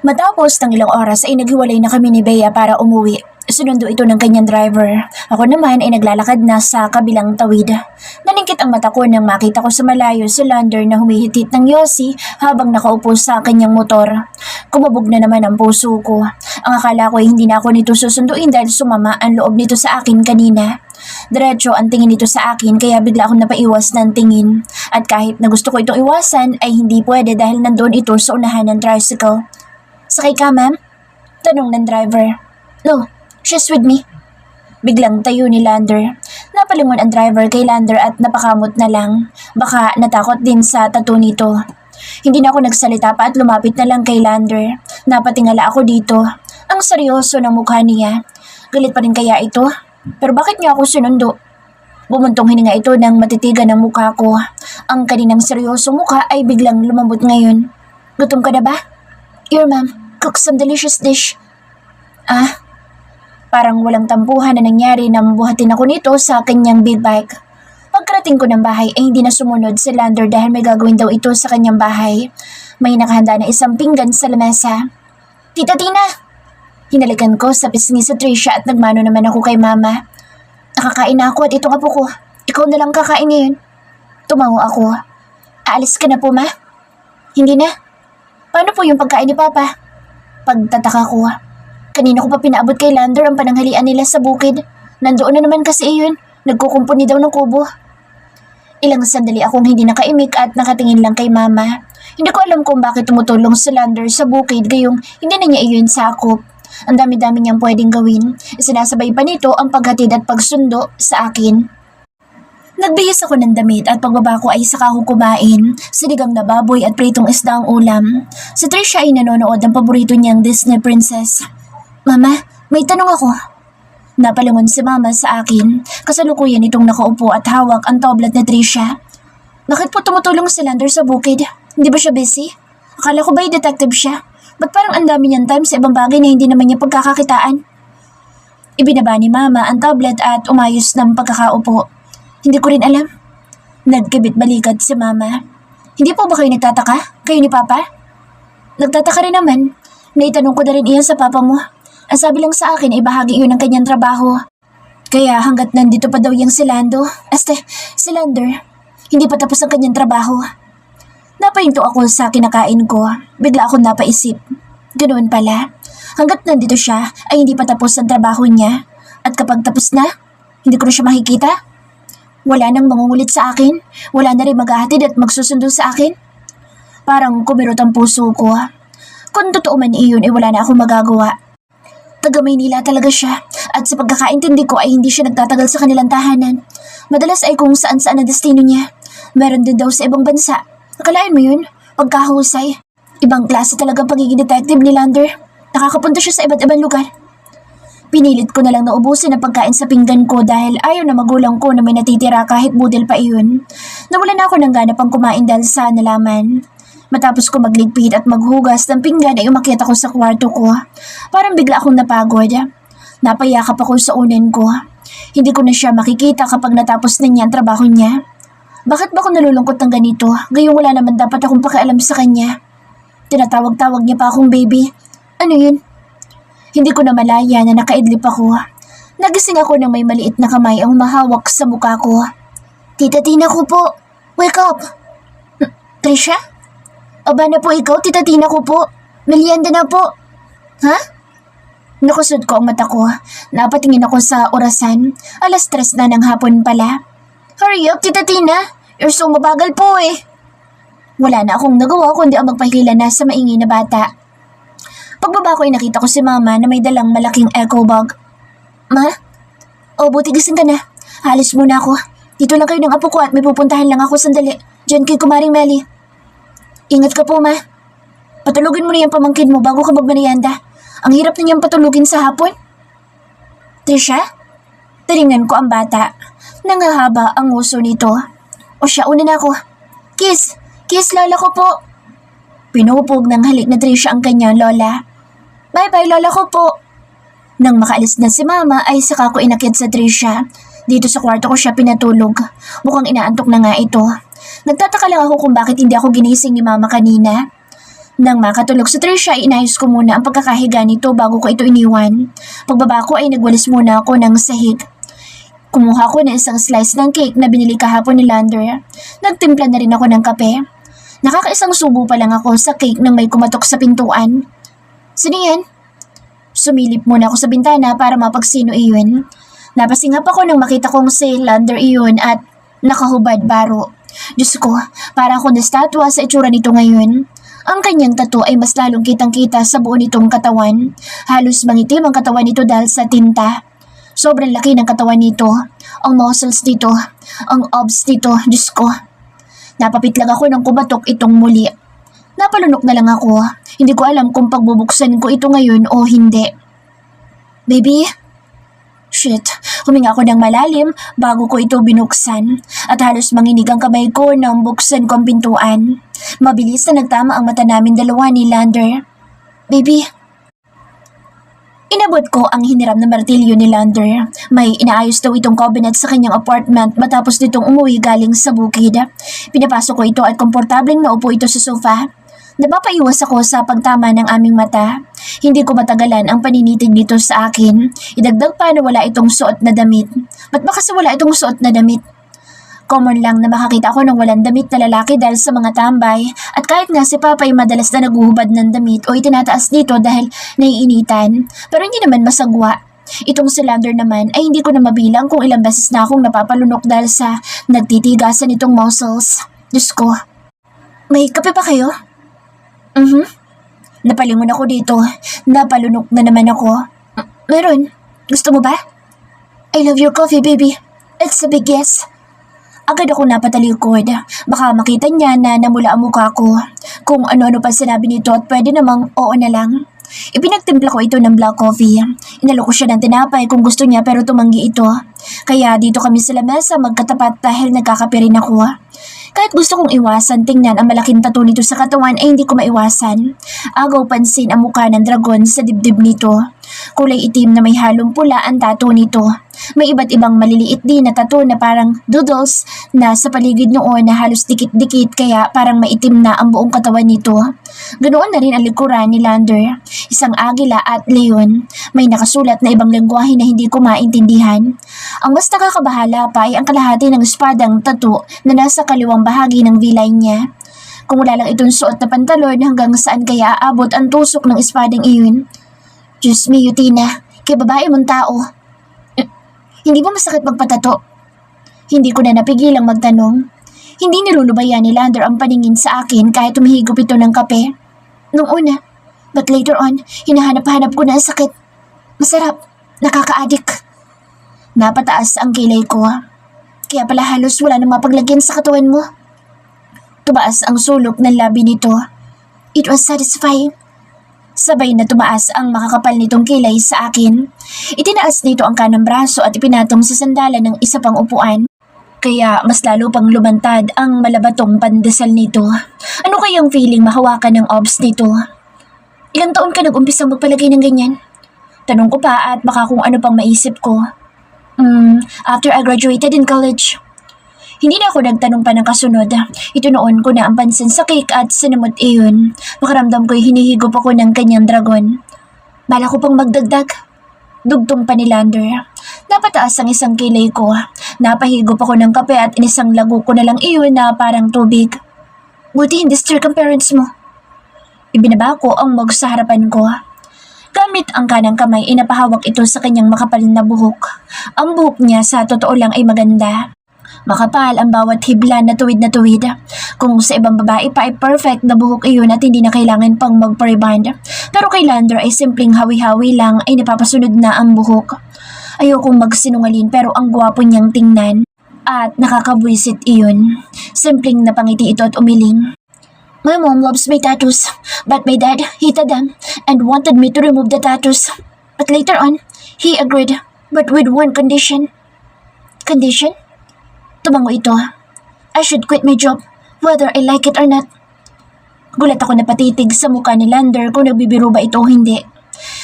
Matapos ng ilang oras ay naghiwalay na kami ni Bea para umuwi. Sinundo ito ng kanyang driver. Ako naman ay naglalakad na sa kabilang tawid. Naningkit ang mata ko nang makita ko sa malayo si Lander na humihitit ng yosi habang nakaupo sa kanyang motor. Kumabog na naman ang puso ko. Ang akala ko ay hindi na ako nito susunduin dahil sumama ang loob nito sa akin kanina. Diretso ang tingin nito sa akin kaya bigla akong napaiwas ng tingin. At kahit na gusto ko itong iwasan ay hindi pwede dahil nandoon ito sa unahan ng tricycle. "Sakay ka, ma'am?" Tanong ng driver. "No, she's with me." Biglang tayo ni Lander. Napalingon ang driver kay Lander at napakamot na lang. Baka natakot din sa tattoo nito. Hindi na ako nagsalita pa at lumapit na lang kay Lander. Napatingala ako dito. Ang seryoso ng mukha niya. Galit pa rin kaya ito? Pero bakit niya ako sinundo? Bumuntong hininga ito ng matitigan ng mukha ko. Ang kaninang seryosong mukha ay biglang lumambot ngayon. "Gutom ka na ba?" "Here, ma'am. Cook some delicious dish." "Ah?" Parang walang tampuhan na nangyari nang buhatin ako nito sa kanyang big bike. Pagkarating ko ng bahay ay hindi na sumunod si Lander dahil may gagawin daw ito sa kanyang bahay. May nakahanda na isang pinggan sa lamesa. "Tita Tina!" Hinalikan ko sa pisngi sa Tricia at nagmano naman ako kay mama. "Nakakain na ako at itong apo ko. Ikaw na lang kakain ngayon." Tumango ako. "Aalis ka na po, ma?" "Hindi na." "Paano po yung pagkain ni Papa?" Pagtataka ko. Kanina ko pa pinaabot kay Lander ang pananghalian nila sa bukid. Nandoon na naman kasi iyon. Nagkukumpuni daw ng kubo. Ilang sandali akong hindi nakaimik at nakatingin lang kay mama. Hindi ko alam kung bakit tumutulong si Lander sa bukid gayong hindi na niya iyon sakop. Ang dami-dami niyang pwedeng gawin. Sinasabay pa nito ang paghatid at pagsundo sa akin. Nagbihis ako ng damit at pagbaba ko ay saka ako kumain. Sinigang na baboy at pritong isda ang ulam. Si Tricia ay nanonood ng paborito niyang Disney princess. "Mama, may tanong ako." Napalingon si mama sa akin. Kasalukuyan itong nakaupo at hawak ang tablet ni Tricia. "Bakit po tumutulong si Lander sa bukid? Hindi ba siya busy? Akala ko ba'y detective siya? Ba't parang ang dami niyang time sa ibang bagay na hindi naman niya pagkakakitaan?" Ibinaba ni mama ang tablet at umayos ng pagkakaupo. "Hindi ko rin alam." Nagkibit balikat si mama. "Hindi po ba kayo nagtataka? Kayo ni Papa?" "Nagtataka rin naman. Naitanong ko na rin iyan sa papa mo. Ang sabi lang sa akin ay bahagi iyon ng kanyang trabaho. Kaya hanggat nandito pa daw yung si Lander, hindi pa tapos ang kanyang trabaho." Napahinto ako sa kinakain ko. Bigla akong napaisip. Ganoon pala. Hanggat nandito siya ay hindi pa tapos ang trabaho niya. At kapag tapos na, hindi ko na siya makikita. Wala nang mangungulit sa akin. Wala na rin maghahatid at magsusundo sa akin. Parang kumirot ang puso ko. Kung totoo man iyon ay wala na akong magagawa. Taga Maynila talaga siya. At sa pagkakaintindi ko ay hindi siya nagtatagal sa kanilang tahanan. Madalas ay kung saan-saan ang destino niya. Meron din daw sa ibang bansa. Akalain mo yun? Pagkahusay. Ibang klase talagang pagiging detective ni Lander. Nakakapunta siya sa iba't ibang lugar. Pinilit ko na lang na ubusin ang pagkain sa pinggan ko dahil ayaw na magulang ko na may natitira kahit budel pa iyon. Nawalan na ako ng gana pang kumain dahil sa nalaman. Matapos ko magligpit at maghugas ng pinggan ay umakyat ako sa kwarto ko. Parang bigla akong napagod. Napayakap ako sa unan ko. Hindi ko na siya makikita kapag natapos na niya ang trabaho niya. Bakit ba ako nalulungkot ng ganito? Gayong wala naman dapat akong pakialam sa kanya. Tinatawag-tawag niya pa akong baby. Ano yun? Hindi ko na malaya na nakaidlip ako. Nagising ako nang may maliit na kamay ang humahawak sa mukha ko. "Tita Tina ko po. Wake up!" "Tricia? Aba na po ikaw, Tita Tina ko po. Merienda na po." "Ha?" Nakusod ko ang mata ko. Napatingin ako sa orasan. 3:00 na ng hapon pala. "Hurry up, Tita Tina. You're so mabagal po eh." Wala na akong nagawa kundi ang magpahila na sa maingay na bata. Pagbaba ko ay nakita ko si mama na may dalang malaking echo bag. "Ma? O buti gising ka na. Halis muna ako. Dito lang kayo ng apo ko at may pupuntahan lang ako sandali. Diyan kay Kumaring Melly." "Ingat ka po, ma. Patulugin mo na yung pamangkin mo bago ka magmerienda. Ang hirap na niyang patulugin sa hapon." "Tricia?" Tinignan ko ang bata. Nangahaba ang nguso nito. "O siya, una na ako. Kiss! Kiss, lola ko po." Pinupog ng halik na Tricia ang kanyang lola. "Bye-bye, lola ko po." Nang makaalis na si mama ay saka ko inakyat sa Tricia. Dito sa kwarto ko siya pinatulog. Mukhang inaantok na nga ito. Nagtataka lang ako kung bakit hindi ako ginising ni mama kanina. Nang makatulog sa Trisha ay inayos ko muna ang pagkakahiga nito bago ko ito iniwan. Pagbaba ko ay nagwalis muna ako ng sahig. Kumuha ko ng isang slice ng cake na binili kahapon ni Lander. Nagtimpla na rin ako ng kape. Nakakaisang subo pa lang ako sa cake nang may kumatok sa pintuan. Sino yan? Sumilip muna ako sa bintana para mapagsino iyon. Napasingap ako nang makita kong si Lander iyon at nakahubad baro. Diyos ko, para ako nastatwa sa itsura nito ngayon. Ang kanyang tattoo ay mas lalong kitang-kita sa buo nitong katawan. Halos mangitim ang katawan nito dahil sa tinta. Sobrang laki ng katawan nito. Ang muscles nito, ang abs nito, Diyos ko. Napapit lang ako nang kumatok itong muli. Napalunok na lang ako. Hindi ko alam kung pagbubuksan ko ito ngayon o hindi. Baby? Shit, huminga ako ng malalim bago ko ito binuksan at halos manginig ang kamay ko nang buksan ko ang pintuan. Mabilis na nagtama ang mata namin dalawa ni Lander. Baby? Inabot ko ang hiniram na martilyo ni Lander. May inaayos daw itong cabinet sa kanyang apartment matapos nitong umuwi galing sa bukid. Pinapasok ko ito at komportableng naupo ito sa sofa. Napapaiwas ako sa pagtama ng aming mata. Hindi ko matagalan ang paninitig nito sa akin. Idagdag pa na wala itong suot na damit. Ba't ba kasi wala itong suot na damit? Common lang na makakita ako ng walang damit na lalaki dahil sa mga tambay. At kahit nga si Papa ay madalas na naguhubad ng damit o itinataas dito dahil naiinitan. Pero hindi naman masagwa. Itong si Lander naman ay hindi ko na mabilang kung ilang beses na akong napapalunok dahil sa nagtitigasan itong muscles. Diyos ko. May kape pa kayo? Napalingon ako dito. Napalunok na naman ako. Meron. Gusto mo ba? I love your coffee, baby. It's a big yes. Agad ako napatalikod. Baka makita niya na namula ang mukha ko. Kung ano-ano pa sinabi nito at pwede namang oo na lang. Ipinagtimpla ko ito ng black coffee. Inalo ko siya ng tinapay kung gusto niya pero tumanggi ito. Kaya dito kami sa lamesa magkatapat dahil nagkakape rin ako. Kahit gusto kong iwasan tingnan ang malaking tattoo nito sa katawan ay hindi ko maiwasan. Agaw pansin ang mukha ng dragon sa dibdib nito. Kulay itim na may halong pula ang tattoo nito. May iba't ibang maliliit din na tattoo na parang doodles na sa paligid noon na halos dikit-dikit kaya parang maitim na ang buong katawan nito. Ganoon na rin ang likuran ni Lander. Isang agila at leon. May nakasulat na ibang lengguwahe na hindi ko maintindihan. Ang mas nakakabahala pa ay ang kalahati ng espadang tattoo na nasa kaliwang bahagi ng V-line niya. Kung wala lang itong suot na pantalon hanggang saan kaya aabot ang tusok ng espadang iyon. Diyos me, Yutina, kay babae mong tao. Hindi ba masakit magpatato? Hindi ko na napigilang magtanong. Hindi nilulubayan ni Lander ang paningin sa akin kahit tumihigop ito ng kape. Nung una, but later on, hinahanap-hanap ko na ang sakit. Masarap, nakaka-addict. Napataas ang kilay ko. Kaya pala halos wala nang mapaglagyan sa katawan mo. Tumaas ang sulok ng labi nito. It was satisfying. Sabay na tumaas ang makakapal nitong kilay sa akin. Itinaas nito ang kanang braso at ipinatong sa sandalan ng isa pang upuan. Kaya mas lalo pang lumantad ang malabatong pandesal nito. Ano kayang feeling mahawakan ng obs nito? Ilang taon ka nag-umpisang magpalagay ng ganyan? Tanong ko pa at baka kung ano pang maisip ko. After I graduated in college. Hindi na ako nagtanong pa ng kasunod. Ito noon ko na ang pansin sa cake at sinamot iyon. Makaramdam ko'y hinihigop ako ng kanyang dragon. Bala ko pang magdagdag. Dugtong pa ni Lander. Napataas ang isang kilay ko. Napahigop ako ng kape at inisang lago ko na lang iyon na parang tubig. Buti hindi strict ang parents mo. Ibinaba ko ang mug sa harapan ko. Gamit ang kanang kamay, inapahawak ito sa kanyang makapal na buhok. Ang buhok niya sa totoo lang ay maganda. Makapal ang bawat hibla na tuwid na tuwid. Kung sa ibang babae pa ay perfect na buhok iyon at hindi na kailangan pang mag-rebond. Pero kay Lander ay simpleng hawi-hawi lang ay napapasunod na ang buhok. Ayokong magsinungalin pero ang gwapo niyang tingnan. At nakakabwisit iyon. Simpleng napangiti ito at umiling. My mom loves my tattoos, but my dad hated them and wanted me to remove the tattoos. But later on, he agreed, but with one condition. Condition? Tumango ito. I should quit my job, whether I like it or not. Gulat ako na patitig sa mukha ni Lander kung nagbibiro ba ito o hindi.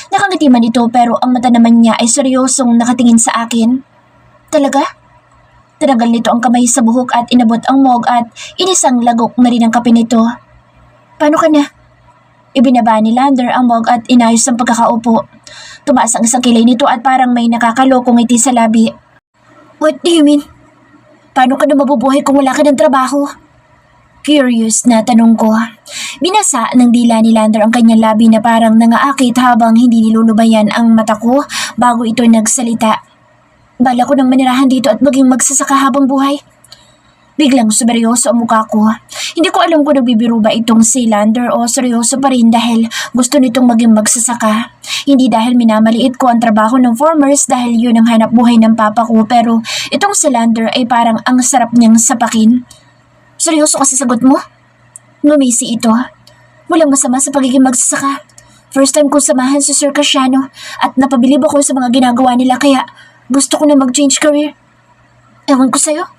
Nakangiti man ito pero ang mata naman niya ay seryosong nakatingin sa akin. Talaga? Tinanggal nito ang kamay sa buhok at inabot ang mug at inisang lagok na rin ang kape nito. Paano ka na? Ibinaba ni Lander ang mug at inayos ang pagkakaupo. Tumaas ang isang kilay nito at parang may nakakalokong ngiti sa labi. What do you mean? Paano ka na mabubuhay kung wala ka ng trabaho? Curious na tanong ko. Binasa ng dila ni Lander ang kanyang labi na parang nangaakit habang hindi nilulubayan ang mata ko bago ito nagsalita. Bala ko nang manirahan dito at maging magsasaka habang buhay. Biglang sumeryoso ang mukha ko. Hindi ko alam kung nagbibiro ba itong si Lander o seryoso pa rin dahil gusto nitong maging magsasaka. Hindi dahil minamaliit ko ang trabaho ng farmers dahil yun ang hanap buhay ng papa ko, pero itong si Lander ay parang ang sarap niyang sapakin. Seryoso kasi sagot mo? Ngumisi ito. Walang masama sa pagiging magsasaka. First time kong samahan si Sir Casiano at napabilib ako sa mga ginagawa nila kaya gusto ko na mag-change career. Ewan ko sa'yo.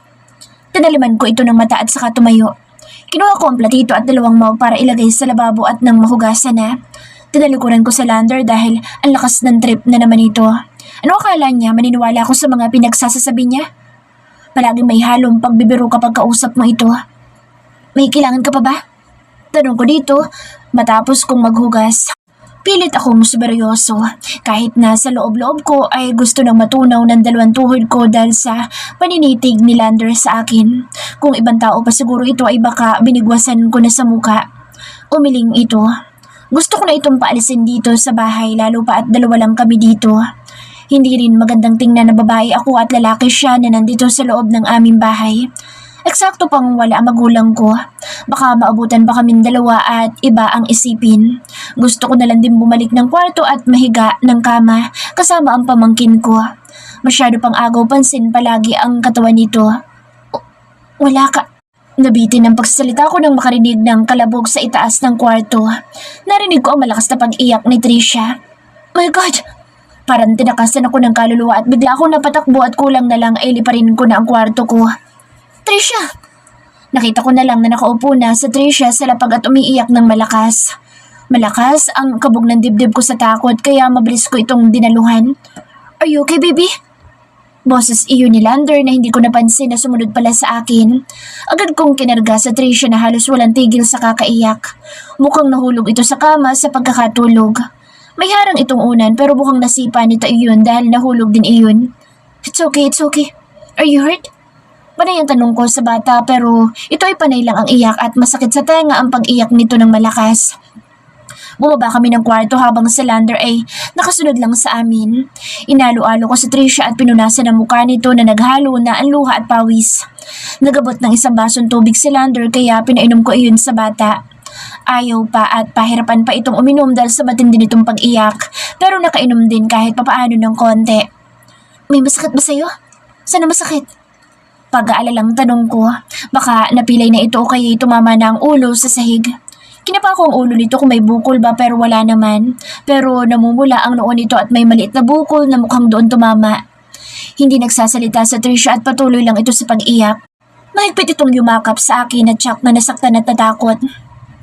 Tinaliman ko ito ng mata at saka tumayo. Kinuha ko ang platito at 2 mug para ilagay sa lababo at nang mahugasan na. Tinalikuran ko sa Lander dahil ang lakas ng trip na naman ito. Ano akala niya maniniwala ako sa mga pinagsasasabi niya? Palaging may halong pagbibiro kapag kausap mo ito. May kailangan ka pa ba? Tanong ko dito matapos kong maghugas. Pilit akong seryoso kahit na sa loob-loob ko ay gusto nang matunaw ng 2 tuhod ko dahil sa paninitig ni Lander sa akin. Kung ibang tao pa siguro ito ay baka binigwasan ko na sa muka. Umiling ito. Gusto ko na itong paalisin dito sa bahay lalo pa at 2 lang kami dito. Hindi rin magandang tingnan na babae ako at lalaki siya na nandito sa loob ng aming bahay. Eksakto pang wala ang magulang ko. Baka maabutan pa kaming 2 at iba ang isipin. Gusto ko na lang din bumalik ng kwarto at mahiga ng kama kasama ang pamangkin ko. Masyado pang agaw pansin palagi ang katawan nito. Wala ka. Nabitin ang pagsasalita ko nang makarinig ng kalabog sa itaas ng kwarto. Narinig ko ang malakas na pag-iyak ni Tricia. My God! Parang tinakasan ako ng kaluluwa at bigla akong napatakbo at kulang na lang ay liparin ko na ang kwarto ko. Tricia! Nakita ko na lang na nakaupo na sa Tricia sa lapag at umiiyak ng malakas. Malakas ang kabog ng dibdib ko sa takot kaya mabilis ko itong dinaluhan. Are you okay, baby? Boses iyon ni Lander na hindi ko napansin na sumunod pala sa akin. Agad kong kinarga sa Tricia na halos walang tigil sa kakaiyak. Mukhang nahulog ito sa kama sa pagkakatulog. May harang itong unan pero mukhang nasipa nito iyon dahil nahulog din iyon. It's okay, it's okay. Are you hurt? Panay ang tanong ko sa bata pero ito ay panay lang ang iyak at masakit sa tenga ang pag-iyak nito ng malakas. Bumaba kami ng kwarto habang si Lander ay nakasunod lang sa amin. Inalo-alo ko si Tricia at pinunasan ang mukha nito na naghalo na ang luha at pawis. Nagabot ng 1 basong tubig si Lander kaya pinainom ko iyon sa bata. Ayaw pa at pahirapan pa itong uminom dahil sa matindi nitong pag-iyak pero nakainom din kahit papaano ng konti. May masakit ba sa'yo? Sana masakit? Pag-aalalang tanong ko, baka napilay na ito o kaya tumama na ang ulo sa sahig. Kinapa ko ang ulo nito kung may bukol ba pero wala naman. Pero namumula ang noo nito at may maliit na bukol na mukhang doon tumama. Hindi nagsasalita sa Tricia at patuloy lang ito sa pag-iyak. Mahigpit itong yumakap sa akin at tsak na nasaktan at natakot.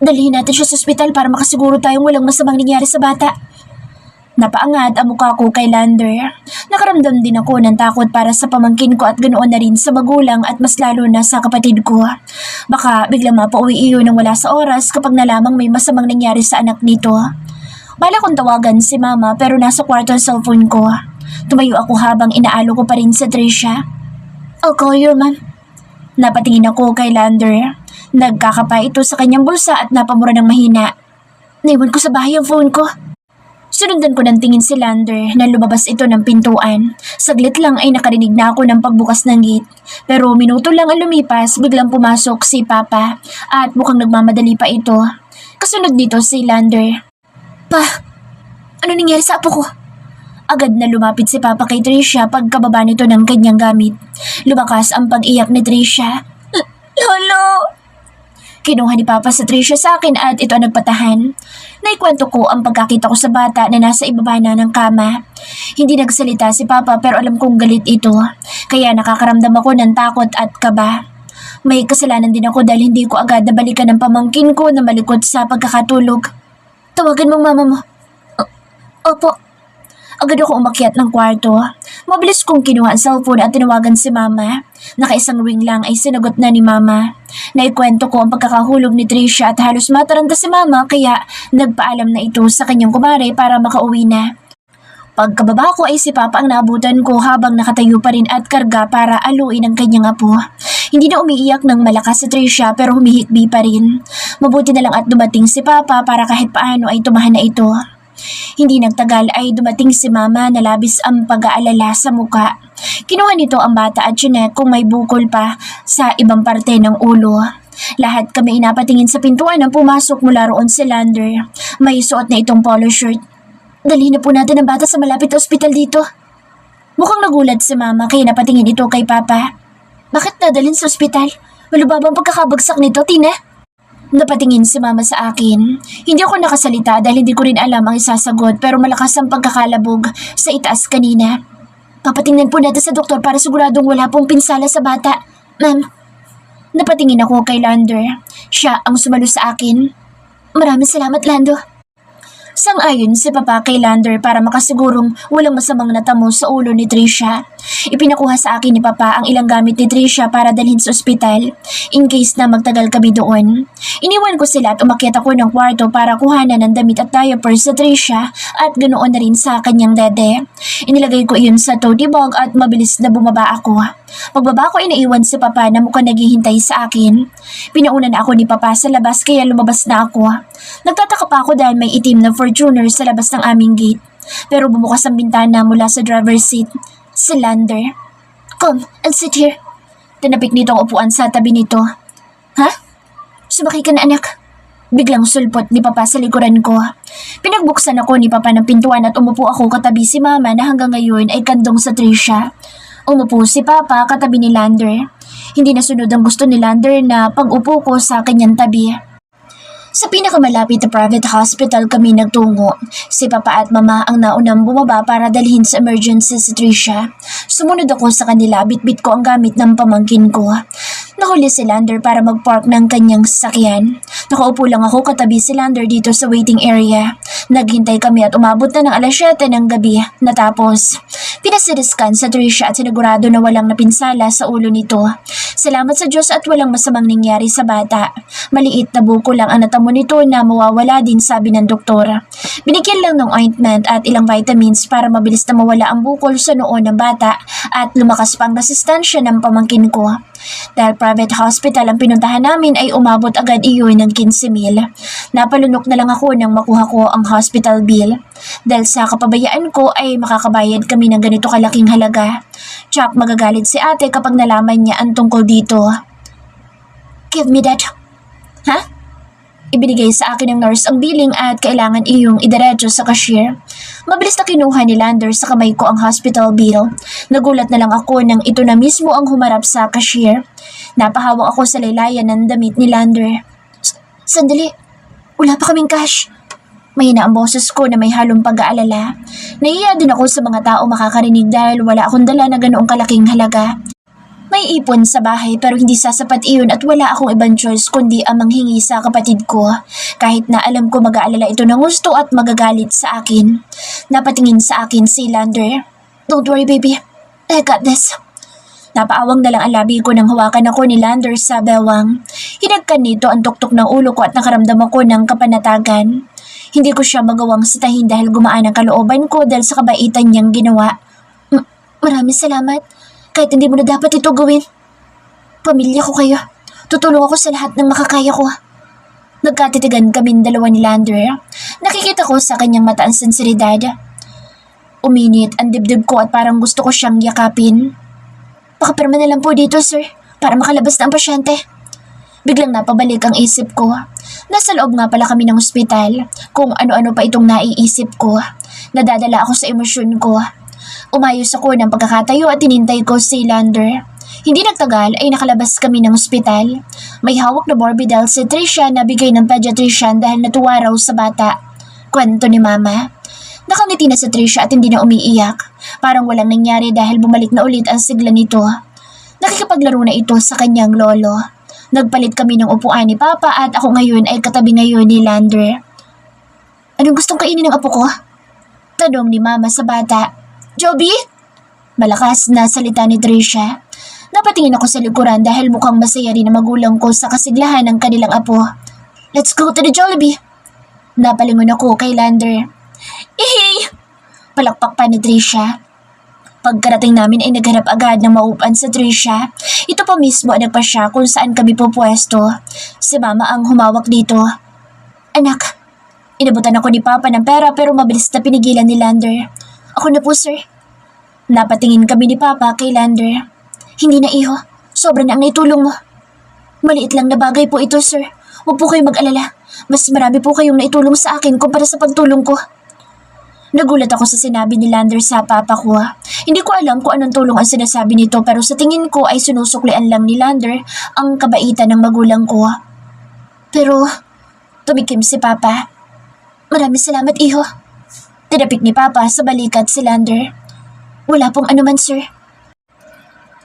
Dalhin natin siya sa ospital para makasiguro tayong walang masamang nangyari sa bata. Napaangat ang mukha ko kay Lander. Nakaramdam din ako ng takot para sa pamangkin ko at ganoon na rin sa magulang at mas lalo na sa kapatid ko. Baka biglang mapauwi iyon nang wala sa oras kapag nalamang may masamang nangyari sa anak nito. Bala kong tawagan si mama pero nasa kwarto ang cellphone ko. Tumayo ako habang inaalo ko pa rin sa Tricia. I'll call your mom. Napatingin ako kay Lander. Nagkakapay ito sa kanyang bulsa at napamura ng mahina. Naiwan ko sa bahay ang phone ko. Sinundan ko ng tingin si Lander na lumabas ito ng pintuan. Saglit lang ay nakarinig na ako ng pagbukas ng gate. Pero minuto lang ang lumipas, biglang pumasok si Papa at mukhang nagmamadali pa ito. Kasunod nito si Lander. Pa, ano nangyari sa apo ko? Agad na lumapit si Papa kay Tricia pagkababa nito ng kanyang gamit. Lumakas ang pag-iyak ni Tricia. Lolo! Kinuha ni Papa sa Tricia sa akin at ito ang nagpatahan. Naikwento ko ang pagkakita ko sa bata na nasa ibaba na ng kama. Hindi nagsalita si Papa pero alam kong galit ito. Kaya nakakaramdam ako ng takot at kaba. May kasalanan din ako dahil hindi ko agad nabalikan ng pamangkin ko na malikot sa pagkakatulog. Tawagan mong mama mo. Opo. Agad ako umakyat ng kwarto. Mabilis kong kinuha ang cellphone at tinawagan si Mama. Nakaisang ring lang ay sinagot na ni Mama. Naikwento ko ang pagkakahulog ni Trisha at halos mataranta si Mama kaya nagpaalam na ito sa kanyang kumare para makauwi na. Pagkababa ko ay si Papa ang naabutan ko habang nakatayo pa rin at karga para aluin ang kanyang apo. Hindi na umiiyak ng malakas si Trisha pero humihikbi pa rin. Mabuti na lang at dumating si Papa para kahit paano ay tumahan na ito. Hindi nagtagal ay dumating si Mama na labis ang pag-aalala sa muka. Kinuha nito ang bata at chinek kung may bukol pa sa ibang parte ng ulo. Lahat kami inapatingin sa pintuan nang pumasok mula roon si Lander. May suot na itong polo shirt. Dalhin na po natin ang bata sa malapit na ospital dito. Mukhang nagulat si Mama kaya napatingin ito kay Papa. Bakit nadalhin sa ospital? Malubabang pagkakabagsak nito, Tina? Napatingin si Mama sa akin. Hindi ako nakasalita dahil hindi ko rin alam ang isasagot pero malakas ang pagkakalabog sa itaas kanina. Papatingnan po natin sa doktor para siguradong wala pong pinsala sa bata. Ma'am, napatingin ako kay Lander. Siya ang sumalo sa akin. Maraming salamat, Lando. Sang-ayon si Papa kay Lander para makasigurong walang masamang natamo sa ulo ni Trisha. Ipinakuha sa akin ni Papa ang ilang gamit ni Trisha para dalhin sa ospital in case na magtagal kami doon. Iniwan ko sila at umakyat ako ng kwarto para kuhanan ng damit at diapers sa Trisha at ganoon na rin sa kanyang dede. Inilagay ko iyon sa tote bag at mabilis na bumaba ako. Pagbaba ko ay naiwan si Papa na mukhang naghihintay sa akin. Pinauna na ako ni Papa sa labas kaya lumabas na ako. Nagtataka pa ako dahil may itim na Fortuner sa labas ng aming gate. Pero bumukas ang bintana mula sa driver's seat. Si Lander. Come, I'll sit here. Tinapik nito ang upuan sa tabi nito. Ha? Sumakay ka na, anak. Biglang sulpot ni Papa sa likuran ko. Pinagbuksan ako ni Papa ng pintuan at umupo ako katabi si Mama na hanggang ngayon ay kandong sa Trisha. Umupo si Papa katabi ni Lander. Hindi nasunod ang gusto ni Lander na pag-upo ko sa kanyang tabi. Sa pinakamalapit na private hospital kami nagtungo. Si Papa at Mama ang naunang bumaba para dalhin sa emergency si Trisha. Sumunod ako sa kanila, bitbit ko ang gamit ng pamangkin ko. Nahuli si Lander para mag-park ng kanyang sasakyan. Nakaupo lang ako katabi si Lander dito sa waiting area. Naghintay kami at umabot na ng alas 7 ng gabi. Natapos, pinasiriskan sa Trisha at sinigurado na walang napinsala sa ulo nito. Salamat sa Diyos at walang masamang nangyari sa bata. Maliit na buko lang ang natamo nito na mawawala din, sabi ng doktor. Binigyan lang ng ointment at ilang vitamins para mabilis na mawala ang bukol sa noo ng bata at lumakas pa ang resistensya ng pamangkin ko. Dahil private hospital ang pinuntahan namin ay umabot agad iyon ng 15,000. Napalunok na lang ako nang makuha ko ang hospital bill. Dahil sa kapabayaan ko ay makakabayad kami ng ganito kalaking halaga. Tsak, magagalit si ate kapag nalaman niya ang tungkol dito. Give me that. Ha? Ibinigay sa akin ng nurse ang billing at kailangan iyong idiretso sa cashier. Mabilis na kinuha ni Lander sa kamay ko ang hospital bill. Nagulat na lang ako nang ito na mismo ang humarap sa cashier. Napahawak ako sa laylayan ng damit ni Lander. Sandali, wala pa kaming cash. Mahina ang boses ko na may halong pag-aalala. Nahiya din ako sa mga tao makakarinig dahil wala akong dala na ganoong kalaking halaga. May ipon sa bahay pero hindi sasapat iyon at wala akong ibang choice kundi ang manghingi sa kapatid ko. Kahit na alam ko mag-aalala ito ng gusto at magagalit sa akin. Napatingin sa akin si Lander. Don't worry baby, I got this. Napaawang na lang ang labi ko nang hawakan ako ni Lander sa bewang. Hinagkan nito ang tuktok ng ulo ko at nakaramdam ako ng kapanatagan. Hindi ko siya magawang sitahin dahil gumaan ang kalooban ko dahil sa kabaitan niyang ginawa. Maraming salamat. Kahit hindi mo na dapat ito gawin. Pamilya ko kayo. Tutulong ako sa lahat ng makakaya ko. Nagkatitigan kaming dalawa ni Lander. Nakikita ko sa kanyang mata ang sinseridad. Uminit ang dibdib ko at parang gusto ko siyang yakapin. Pakapirma na lang po dito, sir, para makalabas na ang pasyente. Biglang napabalik ang isip ko. Nasa loob nga pala kami ng ospital. Kung ano-ano pa itong naiisip ko. Nadadala ako sa emosyon ko. Umayos ako ng pagkakatayo at tinintay ko si Lander. Hindi nagtagal ay nakalabas kami ng ospital. May hawak na Borbidel si Trisha na bigay ng pediatrician dahil natuwa raw sa bata. Kwento ni Mama. Nakangiti na si Trisha at hindi na umiiyak. Parang walang nangyari dahil bumalik na ulit ang sigla nito. Nakikipaglaro na ito sa kanyang lolo. Nagpalit kami ng upuan ni Papa at ako ngayon ay katabi ngayon ni Lander. Anong gustong kainin ng apo ko? Tanong ni Mama sa bata. Joby? Malakas na salita ni Trisha. Napatingin ako sa likuran dahil mukhang masaya rin ang magulang ko sa kasiglahan ng kanilang apo. Let's go to the Jollibee! Napalingon ako kay Lander. Ihey! Palakpak pa ni Trisha. Pagkarating namin ay naghanap agad ng maupan sa Trisha. Ito pa mismo ang nagpasya kung saan kami pupwesto. Si Mama ang humawak dito. Anak, inabutan ako ni Papa ng pera pero mabilis na pinigilan ni Lander. Ako na po, sir. Napatingin kami ni Papa kay Lander. Hindi na, iho. Sobra na ang naitulong mo. Maliit lang na bagay po ito, sir. Huwag po kayong mag-alala. Mas marami po kayong naitulong sa akin kumpara sa pagtulong ko. Nagulat ako sa sinabi ni Lander sa papa ko. Hindi ko alam kung anong tulong ang sinasabi nito pero sa tingin ko ay sinusuklian lang ni Lander ang kabaitan ng magulang ko. Pero, tumikim si Papa. Maraming salamat, iho. Tinapik ni Papa sa balikat si Lander. Wala pong anuman, sir.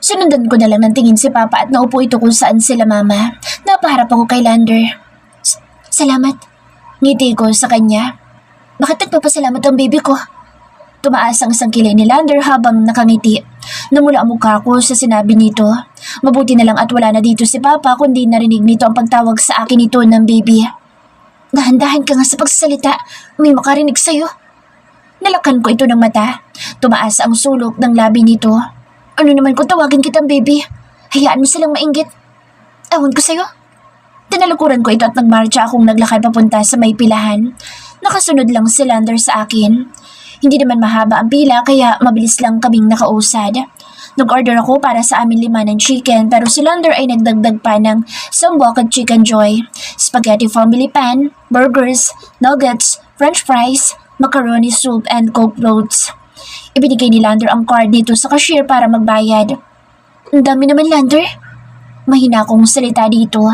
Sinundan ko na lang ng tingin si Papa at naupo ito kung saan sila Mama. Napaharap ako kay Lander. Salamat. Ngiti ko sa kanya. Bakit nagpapasalamat ang baby ko? Tumaas ang isang kilay ni Lander habang nakangiti. Namula ang mukha ko sa sinabi nito. Mabuti na lang at wala na dito si Papa kundi narinig nito ang pagtawag sa akin nito ng baby. Dahan-dahan ka nga sa pagsasalita. May makarinig sa'yo. Nalakan ko ito ng mata. Tumaas ang sulok ng labi nito. Ano naman kung tawagin kitang baby? Hayaan mo silang mainggit. Ewan ko sa'yo. Tinalukuran ko ito at nagmarcha akong naglakad papunta sa may pilahan. Nakasunod lang si Lander sa akin. Hindi naman mahaba ang pila kaya mabilis lang kaming nakausad. Nag-order ako para sa amin 5 ng chicken pero si Lander ay nagdagdag pa ng Sambuca at Chicken Joy, spaghetti family pan, burgers, nuggets, french fries, macaroni soup and coke floats. Ibinigay ni Lander ang card dito sa cashier para magbayad. Ang dami naman, Lander. Mahina akong salita dito.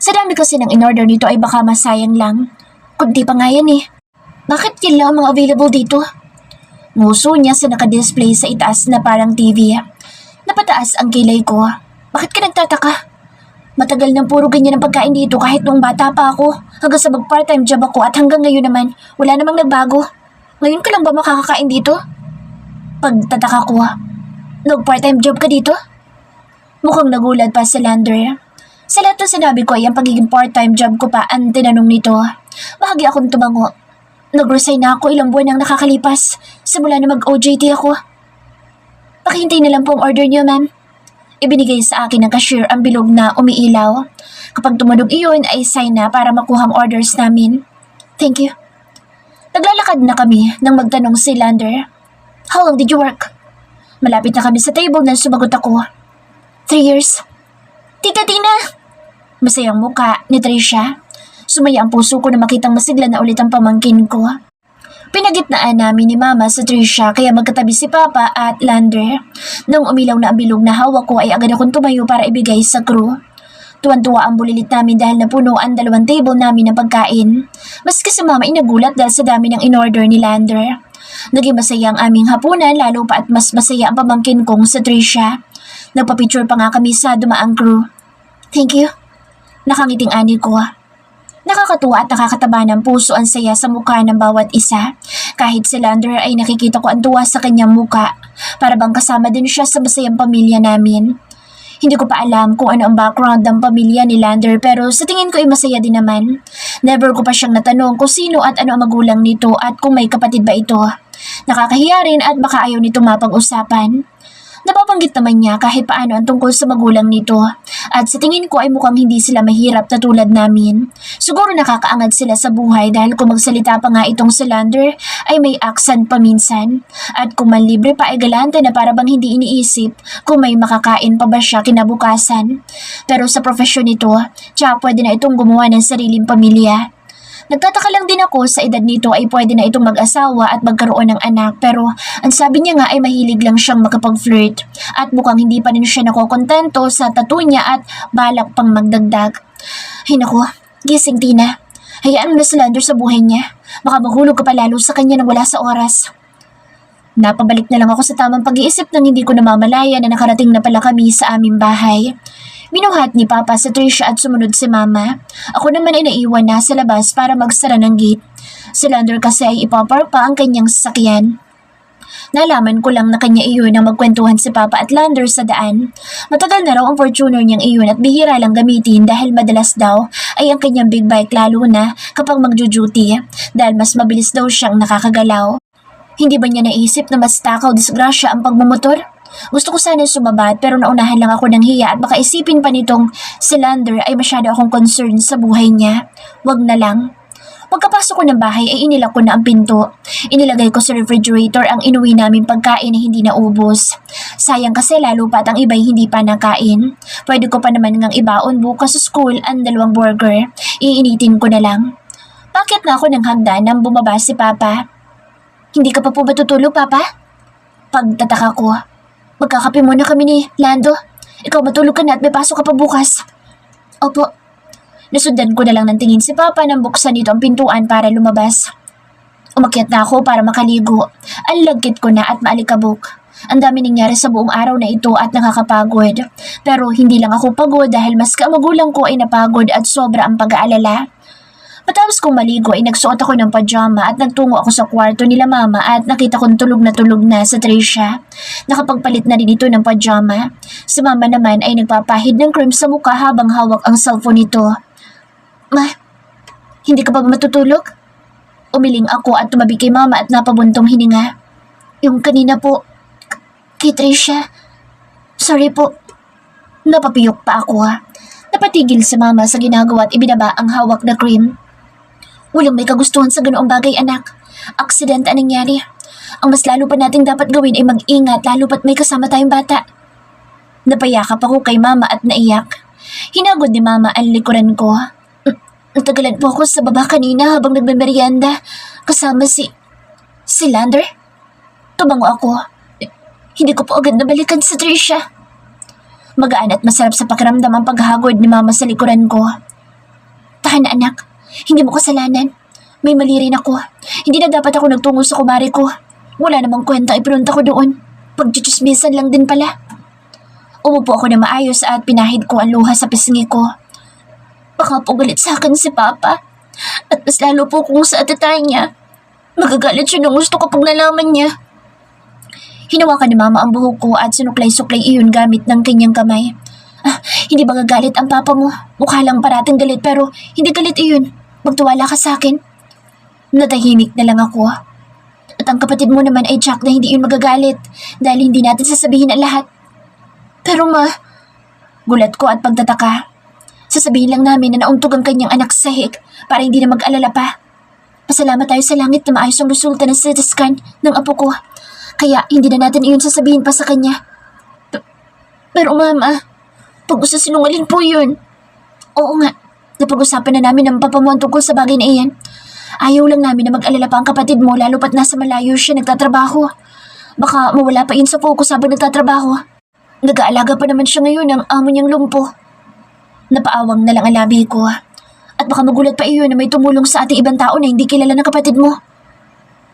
Sa dami kasi ng in-order nito ay baka masayang lang. Kunti pa nga yan eh. Bakit yun lang ang mga available dito? Nguso niya sa nakadisplay sa itaas na parang TV. Napataas ang kilay ko. Bakit ka nagtataka? Matagal nang puro ganyan ang pagkain dito kahit noong bata pa ako. Hanggang sa mag-part-time job ako at hanggang ngayon naman, wala namang nagbago. Ngayon ka lang ba makakakain dito? Pagtataka ko. Nag-part-time job ka dito? Mukhang nagulat pa si Lander. Sa lahat ng sinabi ko ay ang pagiging part-time job ko pa ang tinanong nito. Bahagi akong tumango. Nag-resign na ako ilang buwan nang nakakalipas. Simula na mag-OJT ako. Pakihintay na lang po ang order niyo, ma'am. Ibinigay sa akin ng cashier ang bilog na umiilaw. Kapag tumunog iyon ay sign na para makuha ang orders namin. Thank you. Naglalakad na kami nang magtanong si Lander. How long did you work? Malapit na kami sa table nang sumagot ako. 3 years. Tita Tina! Masayang muka ni Trisha. Sumaya ang puso ko na makitang masigla na ulit ang pamangkin ko. Pinagitnaan namin ni Mama sa Trisha kaya magkatabi si Papa at Lander. Nang umilaw na ang bilog na hawak ko ay agad akong tumayo para ibigay sa crew. Tuwan-tuwa ang bulilit namin dahil napuno ang 2 table namin ng pagkain. Maski si Mama ay nagulat dahil sa dami ng in-order ni Lander. Naging masaya ang aming hapunan lalo pa at mas masaya ang pamangkin kong sa Trisha. Nagpa-picture pa nga kami sa dumaang crew. Thank you. Nakangiting ani ko. Nakakatuwa at nakakataba ng puso ang saya sa mukha ng bawat isa. Kahit si Lander ay nakikita ko ang tuwa sa kanyang muka. Para bang kasama din siya sa masayang pamilya namin. Hindi ko pa alam kung ano ang background ng pamilya ni Lander pero sa tingin ko ay masaya din naman. Never ko pa siyang natanong kung sino at ano ang magulang nito at kung may kapatid ba ito. Nakakahiya rin at baka ayaw nito mapag-usapan. Napapanggit naman niya kahit paano ang tungkol sa magulang nito at sa tingin ko ay mukhang hindi sila mahirap na tulad namin. Siguro nakakaangat sila sa buhay dahil kung magsalita pa nga itong si Lander ay may aksan paminsan at kung manlibre pa ay galante na para bang hindi iniisip kung may makakain pa ba siya kinabukasan. Pero sa profesyon nito, tiyak pwede na itong gumawa ng sariling pamilya. Nagtataka lang din ako sa edad nito ay pwede na itong mag-asawa at magkaroon ng anak pero ang sabi niya nga ay mahilig lang siyang makapag-flirt at mukhang hindi pa rin siya nakokontento sa tattoo niya at balak pang magdagdag. Ay naku, gising Tina. Hayaan mo na si Lander sa buhay niya. Baka maghulog ka pa lalo sa kanya nang wala sa oras. Napabalik na lang ako sa tamang pag-iisip nang hindi ko namamalaya na nakarating na pala kami sa aming bahay. Binuhat ni Papa sa Trisha at sumunod si Mama. Ako naman ay naiwan na sa labas para magsara ng gate. Si Lander kasi ay ipapark pa ang kanyang sasakyan. Nalaman ko lang na kanya iyon ang magkwentuhan si Papa at Lander sa daan. Matagal na raw ang Fortuner niyang iyon at bihira lang gamitin dahil madalas daw ay ang kanyang big bike lalo na kapag magjo-duty dahil mas mabilis daw siyang nakakagalaw. Hindi ba niya naisip na mas takaw disgrasya ang pagmumotor? Gusto ko sana sumabat pero naunahan lang ako ng hiya at baka isipin pa nitong si Lander ay masyado akong concerned sa buhay niya. Wag na lang. Pagkapasok ko ng bahay ay inilak ko na ang pinto. Inilagay ko sa refrigerator ang inuwi namin pagkain na hindi naubos. Sayang kasi lalo pat ang iba'y hindi pa nakain. Pwede ko pa naman ngang ibaon bukas sa school ang 2 burger. Iinitin ko na lang. Bakit na ako ng hagdan nang bumaba si Papa? Hindi ka pa po matutulog, Papa? Pagtataka ko. Magkakape muna kami ni Lando. Ikaw matulog ka na at may pasok ka pa bukas. Opo. Nasundan ko na lang ng tingin si Papa nang buksan nito ang pintuan para lumabas. Umakyat na ako para makaligo. Ang lagkit ko na at maalikabok. Ang dami nangyari sa buong araw na ito at nakakapagod. Pero hindi lang ako pagod dahil mas ang magulang ko ay napagod at sobra ang pag-aalala. Matapos kong maligo ay nagsuot ako ng pajama at nagtungo ako sa kwarto nila mama at nakita kong tulog na sa Tricia. Nakapagpalit na rin ito ng pajama. Si mama naman ay nagpapahid ng cream sa mukha habang hawak ang cellphone nito. Ma, hindi ka pa ba matutulog? Umiling ako at tumabi kay mama at napabuntong hininga. Yung kanina po, kay Tricia. Sorry po. Napapiyok pa ako ha. Napatigil si mama sa ginagawa at ibinaba ang hawak na cream. Walang may kagustuhan sa ganoong bagay, anak. Aksidente ang nangyari. Ang mas lalo pa nating dapat gawin ay mag-ingat lalo pat may kasama tayong bata. Napayakap ako kay mama at naiyak. Hinagod ni mama ang likuran ko. Natagalan po ako sa baba kanina habang nagmemeryenda kasama si Lander. Tumango ako. Hindi ko po agad nabalikan sa Tricia. Magaan at masarap sa pakiramdam ang paghagod ni mama sa likuran ko. Tahan na, anak. Hindi mo kasalanan. May mali rin ako. Hindi na dapat ako nagtungo sa kumari ko. Wala namang kwenta ipinunta ko doon. Pagchichismisan lang din pala. Umupo ako na maayos at pinahid ko ang luha sa pisngi ko. Baka po galit sa akin si Papa. At mas lalo po kung sa atatay niya. Magagalit siya nung gusto ko pag nalaman niya. Hinawakan ni Mama ang buhok ko at sinuklay-suklay iyon gamit ng kanyang kamay. Hindi ba gagalit ang papa mo? Mukha lang parating galit pero hindi galit iyon. Magtiwala ka sa akin. Natahimik na lang ako. At ang kapatid mo naman ay Jack na hindi yun magagalit dahil hindi natin sasabihin ang lahat. Pero ma, gulat ko at pagtataka. Sasabihin lang namin na nauntog ang kanyang anak sa sahig para hindi na mag-alala pa. Pasalamat tayo sa langit na maayos ang resulta ng CT scan ng apo ko. Kaya hindi na natin iyon sasabihin pa sa kanya. Pero mama, pag-usasinungaling po yun. Oo nga, napag-usapan na namin ng papa mo ang tungkol sa bagay na iyan. Ayaw lang namin na mag-alala pa ang kapatid mo lalo pat nasa malayo siya nagtatrabaho. Baka mawala pa yun sa focus habang nagtatrabaho. Nag-aalaga pa naman siya ngayon ng amo niyang lumpo. Napaawang na lang ang labi ko. At baka magulat pa iyon na may tumulong sa ating ibang tao na hindi kilala ng kapatid mo.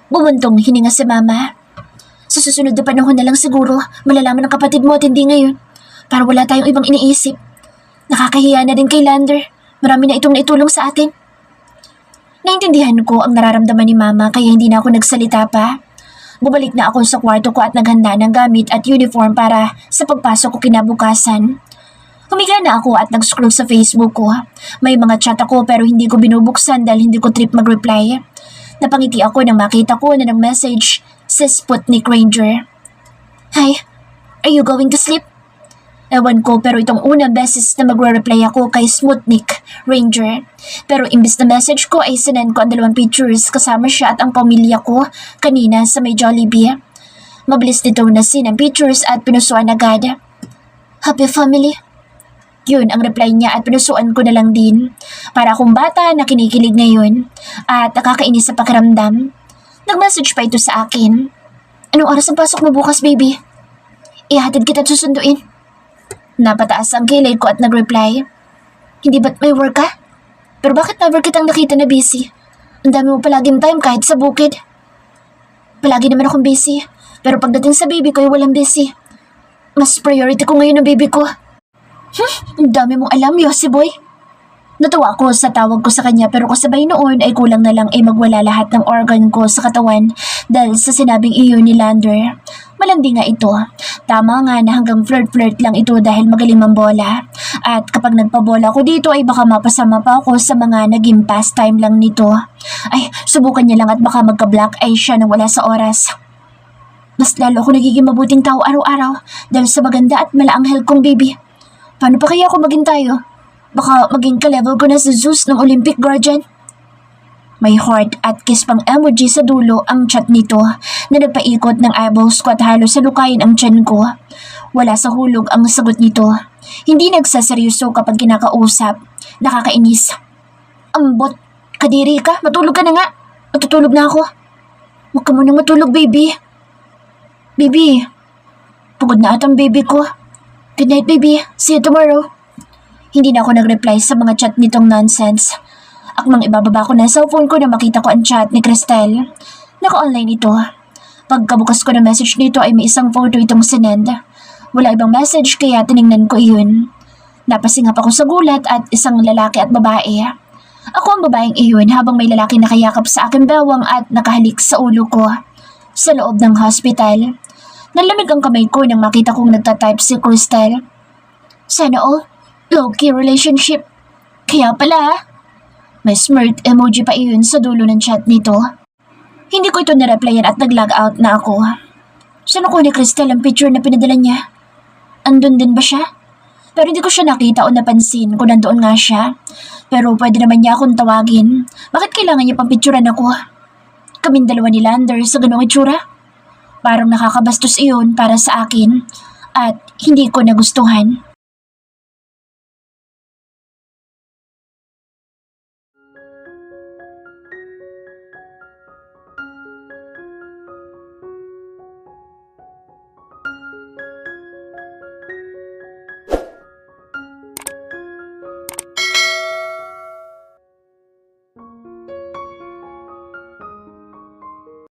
Bumuntong hininga si mama. Sa susunod na panahon na lang siguro, malalaman ng kapatid mo at hindi ngayon. Para wala tayong ibang iniisip. Nakakahiya na din kay Lander. Marami na itong naitulong sa atin. Naintindihan ko ang nararamdaman ni Mama kaya hindi na ako nagsalita pa. Bumalik na ako sa kwarto ko at naghanda ng gamit at uniform para sa pagpasok ko kinabukasan. Humiga na ako at nag-scroll sa Facebook ko. May mga chat ako pero hindi ko binubuksan dahil hindi ko trip mag-reply. Napangiti ako nang makita ko na nag-message si Sputnik Ranger. Hi, are you going to sleep? Ewan ko pero itong unang beses na magre-reply ako kay Sputnik Ranger. Pero imbis na message ko ay sinend ko ang 2 pictures kasama siya at ang pamilya ko kanina sa may Jollibee. Mabilis nito nasin ang pictures at pinusuan agad. Happy family. Yun ang reply niya at pinusuan ko na lang din. Para akong bata na kinikilig ngayon at nakakainis sa pakiramdam. Nag-message pa ito sa akin. Anong oras ang pasok mo bukas, baby? Ihatid kita at susunduin. Napataas ang kilay ko at nag-reply. Hindi ba't may work ka? Pero bakit never kitang nakita na busy? Ang dami mo palaging time kahit sa bukid. Palagi naman akong busy. Pero pagdating sa baby ko ay walang busy. Mas priority ko ngayon ang baby ko. Ang dami mong alam, Yossi boy. Natuwa ako sa tawag ko sa kanya pero kasabay noon ay kulang na lang ay magwala lahat ng organ ko sa katawan dahil sa sinabing iyon ni Lander. Malandi nga ito. Tama nga na hanggang flirt-flirt lang ito dahil magaling mambola. At kapag nagpabola ko dito ay baka mapasama pa ako sa mga naging pastime lang nito. Ay, subukan niya lang at baka magka-black eye siya nang wala sa oras. Mas lalo ako nagiging mabuting tao araw-araw dahil sa maganda at malaanghel kong baby. Paano pa kaya ako maging tayo? Baka maging ka-level ko na si Zeus ng Olympic Guardian. May heart at kiss pang emoji sa dulo ang chat nito na nagpaikot ng eyeballs ko at halos salukayin ang tiyan ko. Wala sa hulog ang sagot nito. Hindi nagsaseryoso kapag kinakausap. Nakakainis. Ambot, kadiri ka, matulog ka na nga. Matutulog na ako. Huwag ka munang matulog, baby. Baby, pagod na atang baby ko. Good night, baby. See you tomorrow. Hindi na ako nag-reply sa mga chat nitong nonsense. Akmang ibababa ko na sa phone ko na makita ko ang chat ni Cristel. Naka-online ito. Pagkabukas ko ng message nito ay may isang photo itong sinend. Wala ibang message kaya tiningnan ko iyon. Napasingap ako sa gulat at isang lalaki at babae. Ako ang babaeng iyon habang may lalaki nakayakap sa aking bewang at nakahalik sa ulo ko. Sa loob ng hospital. Nalamig ang kamay ko nang makita kong nagtatype si Cristel. Sana all, low-key relationship. Kaya pala. May smirk emoji pa iyon sa dulo ng chat nito. Hindi ko ito nireplyan at nag-log out na ako. Saan ako ni Cristel ang picture na pinadala niya? Andun din ba siya? Pero hindi ko siya nakita o napansin kung nandoon nga siya. Pero pwede naman niya akong tawagin. Bakit kailangan niya pang picturean ako? Kaming dalawa ni Lander sa ganong itsura? Parang nakakabastos iyon para sa akin at hindi ko nagustuhan.